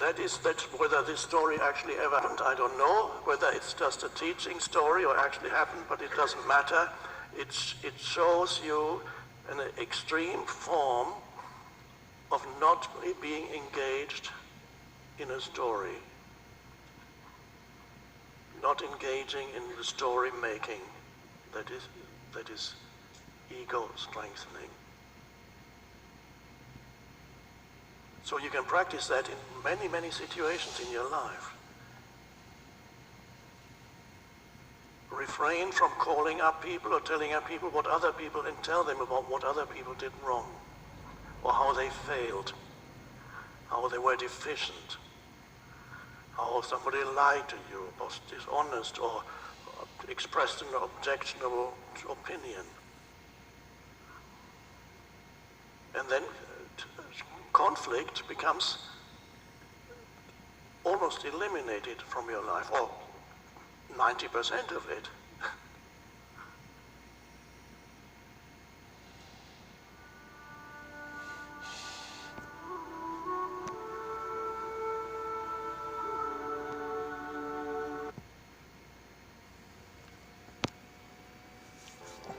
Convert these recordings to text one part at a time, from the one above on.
That's whether this story actually ever happened, I don't know. Whether it's just a teaching story or actually happened, but it doesn't matter. It shows you an extreme form of not being engaged in a story, not engaging in the story making that is ego strengthening. So you can practice that in many, many situations in your life. Refrain from calling up people or telling up people what other people, and tell them about what other people did wrong, or how they failed, how they were deficient, how somebody lied to you, was dishonest, or expressed an objectionable opinion. And then conflict becomes almost eliminated from your life, or 90% of it.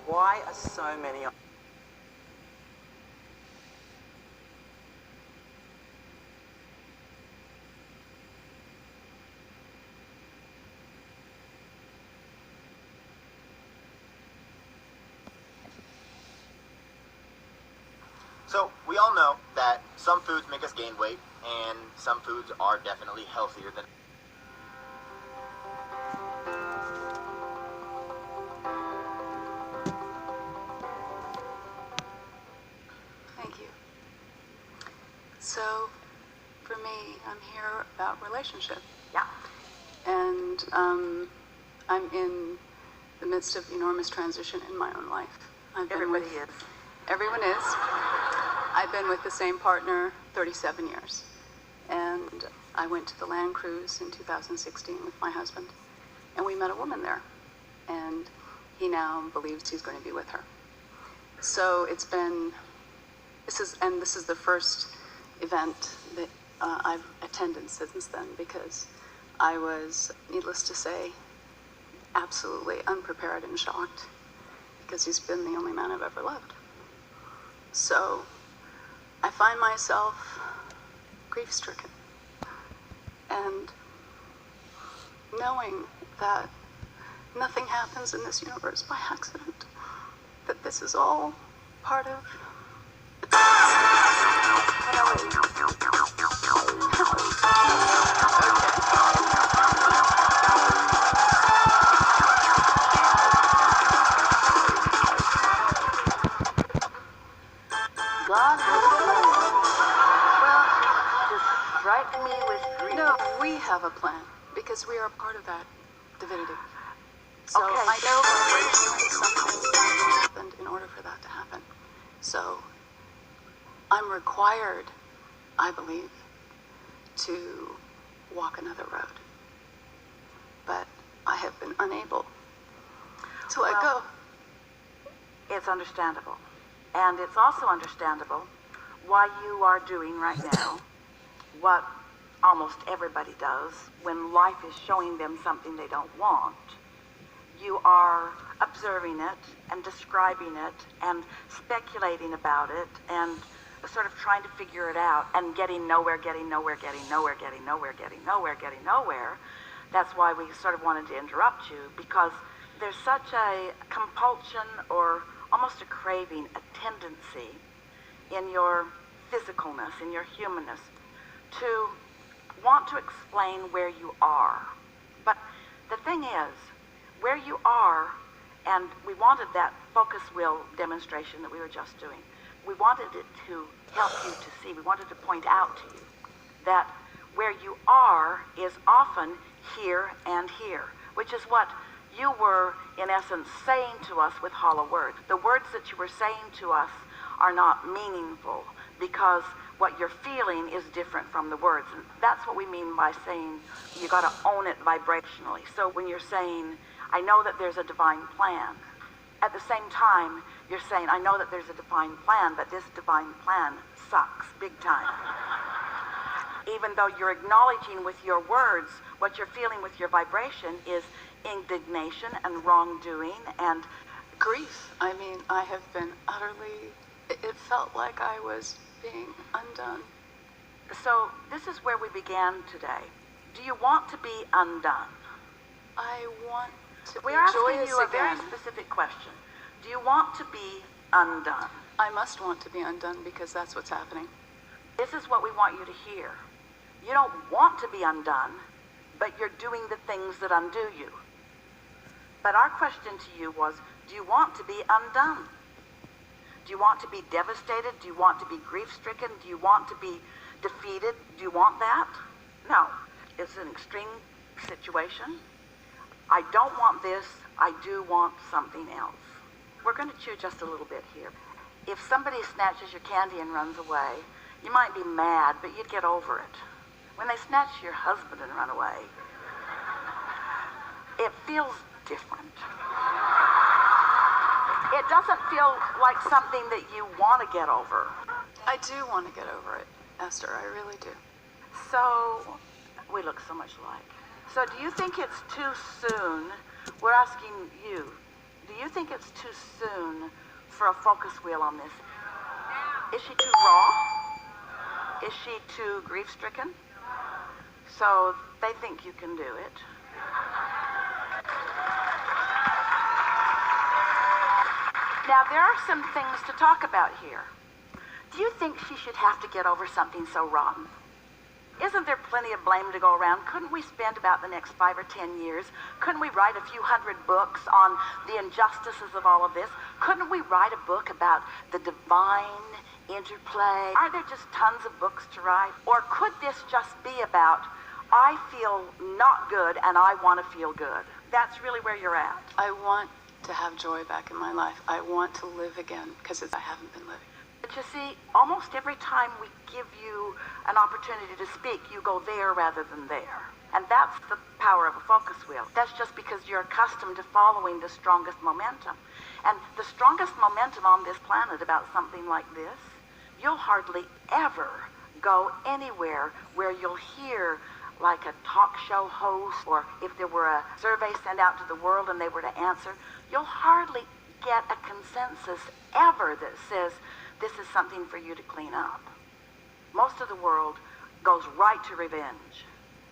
Why are so many... So, we all know that some foods make us gain weight, and some foods are definitely healthier than... Thank you. So, for me, I'm here about relationship. Yeah. And I'm in the midst of enormous transition in my own life. Everybody is. Everyone is. I've been with the same partner 37 years. And I went to the land cruise in 2016 with my husband. And we met a woman there. And he now believes he's going to be with her. So it's been, this is the first event that I've attended since then, because I was, needless to say, absolutely unprepared and shocked, because he's been the only man I've ever loved. So I find myself grief-stricken, and knowing that nothing happens in this universe by accident, that this is all part of... God has a plan. Well, just strike me with grief. No, we have a plan, because we are part of that divinity. So Okay. I know vibrationally something happened in order for that to happen. So I'm required, I believe, to walk another road. But I have been unable to let go. It's understandable. And it's also understandable why you are doing right now what almost everybody does when life is showing them something they don't want. You are observing it and describing it and speculating about it and sort of trying to figure it out and getting nowhere, getting nowhere, getting nowhere, getting nowhere, getting nowhere, getting nowhere. That's why we sort of wanted to interrupt you, because there's such a compulsion, or almost a craving, a tendency in your physicalness, in your humanness, to want to explain where you are. But the thing is, where you are, and we wanted that focus wheel demonstration that we were just doing, we wanted it to help you to see, we wanted to point out to you that where you are is often here and here, which is what you were, in essence, saying to us with hollow words. The words that you were saying to us are not meaningful, because what you're feeling is different from the words. And that's what we mean by saying you got to own it vibrationally. So when you're saying, I know that there's a divine plan, at the same time, you're saying, I know that there's a divine plan, but this divine plan sucks big time. Even though you're acknowledging with your words what you're feeling with your vibration is indignation and wrongdoing and grief. I mean, I have been utterly, it felt like I was being undone. so this is where we began today. Do you want to be undone? I want to be We're asking joyous you a very again. specific question. Do you want to be undone? I must want to be undone because that's what's happening. This is what we want you to hear. You don't want to be undone, but you're doing the things that undo you. But our question to you was, do you want to be undone? Do you want to be devastated? Do you want to be grief-stricken? Do you want to be defeated? Do you want that? No. It's an extreme situation. I don't want this. I do want something else. We're going to chew just a little bit here. If somebody snatches your candy and runs away, you might be mad, but you'd get over it. When they snatch your husband and run away, it feels different. It doesn't feel like something that you want to get over. I do want to get over it, Esther. I really do. So, we look so much alike. So do you think it's too soon? We're asking you, do you think it's too soon for a focus wheel on this? Is she too raw? Is she too grief-stricken? So they think you can do it. Now, there are some things to talk about here. Do you think she should have to get over something so rotten? Isn't there plenty of blame to go around? Couldn't we spend about the next 5 or 10 years? Couldn't we write a few hundred books on the injustices of all of this? Couldn't we write a book about the divine interplay? Aren't there just tons of books to write? Or could this just be about, I feel not good and I want to feel good? That's really where you're at. I want to have joy back in my life. I want to live again because I haven't been living. But you see, almost every time we give you an opportunity to speak, you go there rather than there. And that's the power of a focus wheel. That's just because you're accustomed to following the strongest momentum. And the strongest momentum on this planet about something like this, you'll hardly ever go anywhere where you'll hear like a talk show host, or if there were a survey sent out to the world and they were to answer, you'll hardly get a consensus ever that says, this is something for you to clean up. Most of the world goes right to revenge.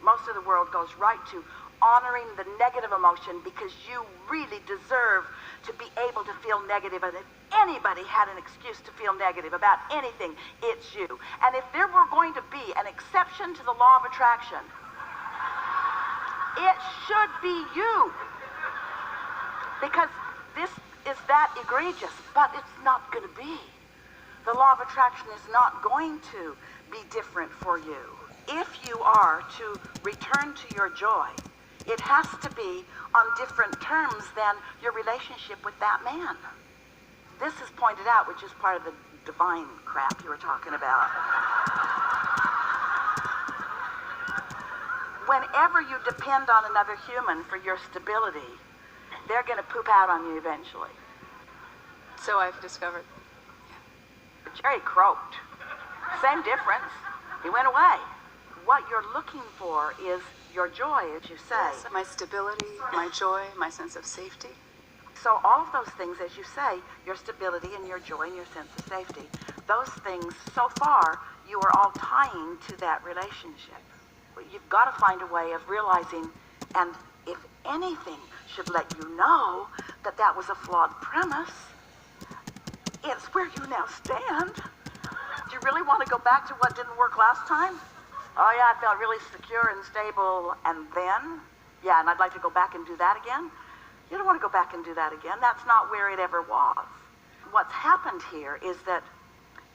Most of the world goes right to honoring the negative emotion because you really deserve to be able to feel negative. And if anybody had an excuse to feel negative about anything, it's you. And if there were going to be an exception to the law of attraction, it should be you. Because this is that egregious, but it's not going to be. The law of attraction is not going to be different for you. If you are to return to your joy, it has to be on different terms than your relationship with that man. This is pointed out, which is part of the divine crap you were talking about. Whenever you depend on another human for your stability, they're going to poop out on you eventually. So I've discovered. Jerry croaked. Same difference. He went away. What you're looking for is your joy, as you say. Yes, my stability, my joy, my sense of safety. So all of those things, as you say, your stability and your joy and your sense of safety, those things, so far, you are all tying to that relationship. You've got to find a way of realizing, and if anything should let you know that that was a flawed premise, it's where you now stand. Do you really want to go back to what didn't work last time? Oh yeah, I felt really secure and stable, and then? Yeah, and I'd like to go back and do that again? You don't want to go back and do that again. That's not where it ever was. What's happened here is that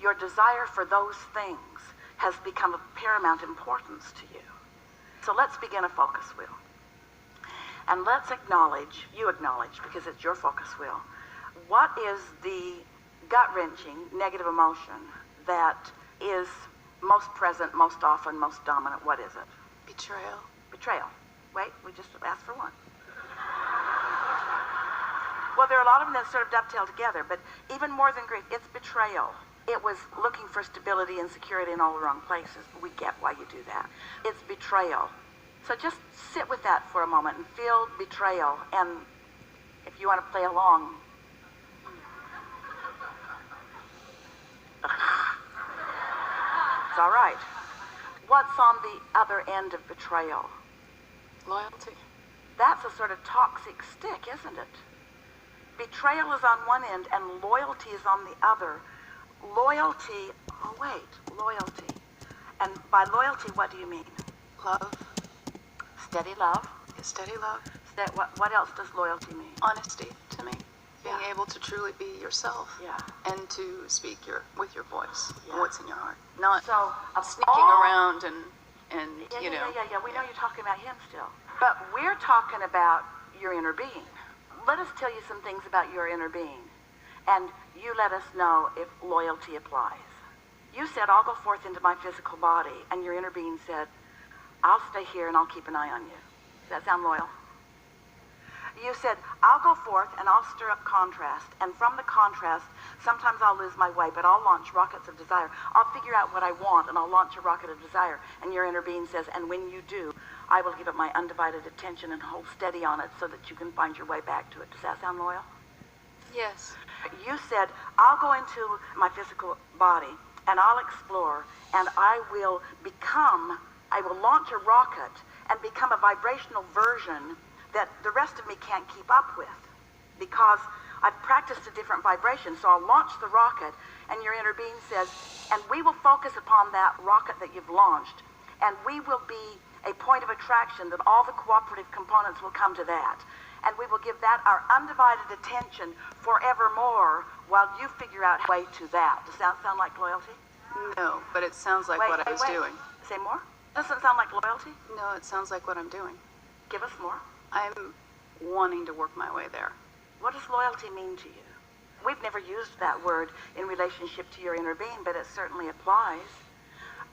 your desire for those things has become of paramount importance to you. So let's begin a focus wheel. And let's acknowledge, you acknowledge, because it's your focus wheel, what is the gut-wrenching negative emotion that is most present, most often, most dominant? What is it? Betrayal. Betrayal. Wait, we just asked for one. Well, there are a lot of them that sort of dovetail together, but even more than grief, it's betrayal. It was looking for stability and security in all the wrong places. We get why you do that. It's betrayal. So just sit with that for a moment and feel betrayal. And if you want to play along, it's all right. What's on the other end of betrayal? Loyalty. That's a sort of toxic stick, isn't it? Betrayal is on one end and loyalty is on the other. Loyalty, oh wait, loyalty. And by loyalty, what do you mean? Love. Steady love? Steady love. What else does loyalty mean? Honesty to me. Being Yeah. able to truly be yourself. Yeah. And to speak with your voice. Yeah. And what's in your heart. Not So, sneaking around and Yeah, you know. yeah. We know you're talking about him still. But we're talking about your inner being. Let us tell you some things about your inner being. And you let us know if loyalty applies. You said, I'll go forth into my physical body. And your inner being said, I'll stay here and I'll keep an eye on you. Does that sound loyal? You said, I'll go forth and I'll stir up contrast. And from the contrast, sometimes I'll lose my way, but I'll launch rockets of desire. I'll figure out what I want and I'll launch a rocket of desire. And your inner being says, and when you do, I will give it my undivided attention and hold steady on it so that you can find your way back to it. Does that sound loyal? Yes. You said, I'll go into my physical body and I'll explore and I will launch a rocket and become a vibrational version that the rest of me can't keep up with because I've practiced a different vibration. So I'll launch the rocket and your inner being says, and we will focus upon that rocket that you've launched and we will be a point of attraction that all the cooperative components will come to that. And we will give that our undivided attention forevermore while you figure out a way to that. Does that sound like loyalty? No, but it sounds like what I was doing. Say more? Doesn't sound like loyalty? No, it sounds like what I'm doing. Give us more. I'm wanting to work my way there. What does loyalty mean to you? We've never used that word in relationship to your inner being, but it certainly applies.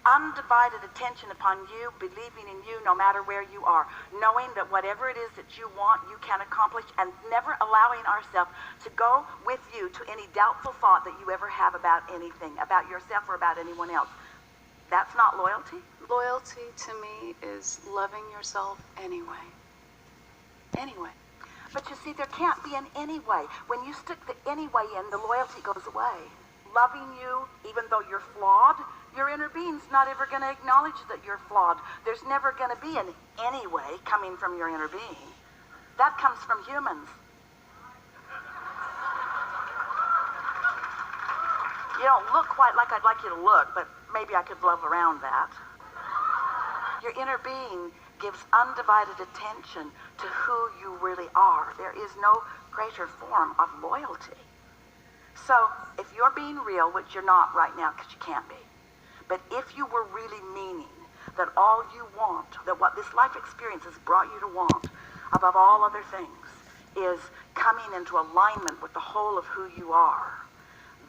Undivided attention upon you, believing in you no matter where you are, knowing that whatever it is that you want, you can accomplish, and never allowing ourselves to go with you to any doubtful thought that you ever have about anything, about yourself or about anyone else. That's not loyalty? Loyalty to me is loving yourself anyway. Anyway. But you see, there can't be an anyway. When you stick the anyway in, the loyalty goes away. Loving you, even though you're flawed, your inner being's not ever going to acknowledge that you're flawed. There's never going to be an anyway coming from your inner being. That comes from humans. You don't look quite like I'd like you to look, but maybe I could love around that. Your inner being gives undivided attention to who you really are. There is no greater form of loyalty. So if you're being real, which you're not right now because you can't be, but if you were really meaning that all you want, that what this life experience has brought you to want, above all other things, is coming into alignment with the whole of who you are,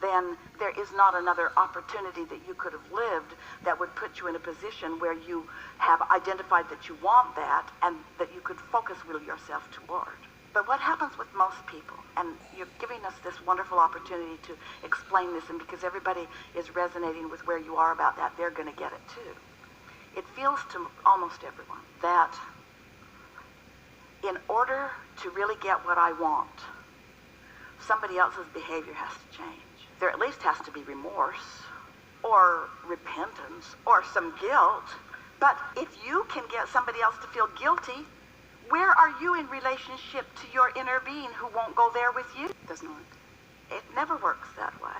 then there is not another opportunity that you could have lived that would put you in a position where you have identified that you want that and that you could focus will yourself toward. But what happens with most people, and you're giving us this wonderful opportunity to explain this, and because everybody is resonating with where you are about that, they're going to get it too. It feels to almost everyone that in order to really get what I want, somebody else's behavior has to change. There at least has to be remorse or repentance or some guilt. But if you can get somebody else to feel guilty, where are you in relationship to your inner being who won't go there with you? It doesn't work. It never works that way.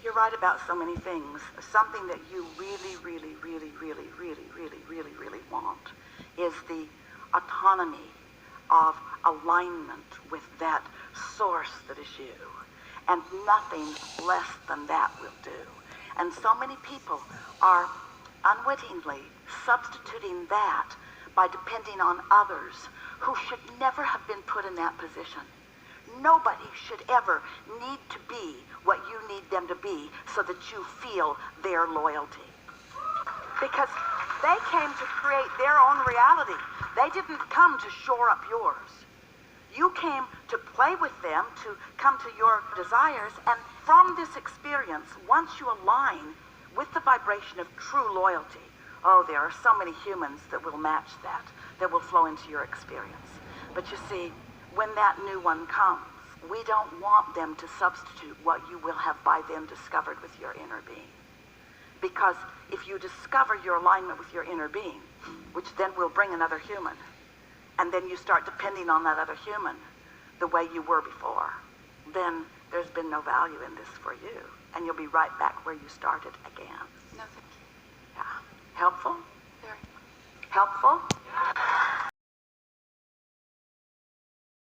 You're right about so many things. Something that you really, really, really, really, really, really, really, really want is the autonomy of alignment with that source that is you. And nothing less than that will do. And so many people are unwittingly substituting that by depending on others who should never have been put in that position. Nobody should ever need to be what you need them to be so that you feel their loyalty. Because they came to create their own reality. They didn't come to shore up yours. You came to play with them, to come to your desires, and from this experience, once you align with the vibration of true loyalty, oh, there are so many humans that will match that will flow into your experience. But you see, when that new one comes, we don't want them to substitute what you will have by then discovered with your inner being. Because if you discover your alignment with your inner being, which then will bring another human, and then you start depending on that other human the way you were before, then there's been no value in this for you. And you'll be right back where you started again. No, thank you. Yeah. Helpful? Very. Helpful?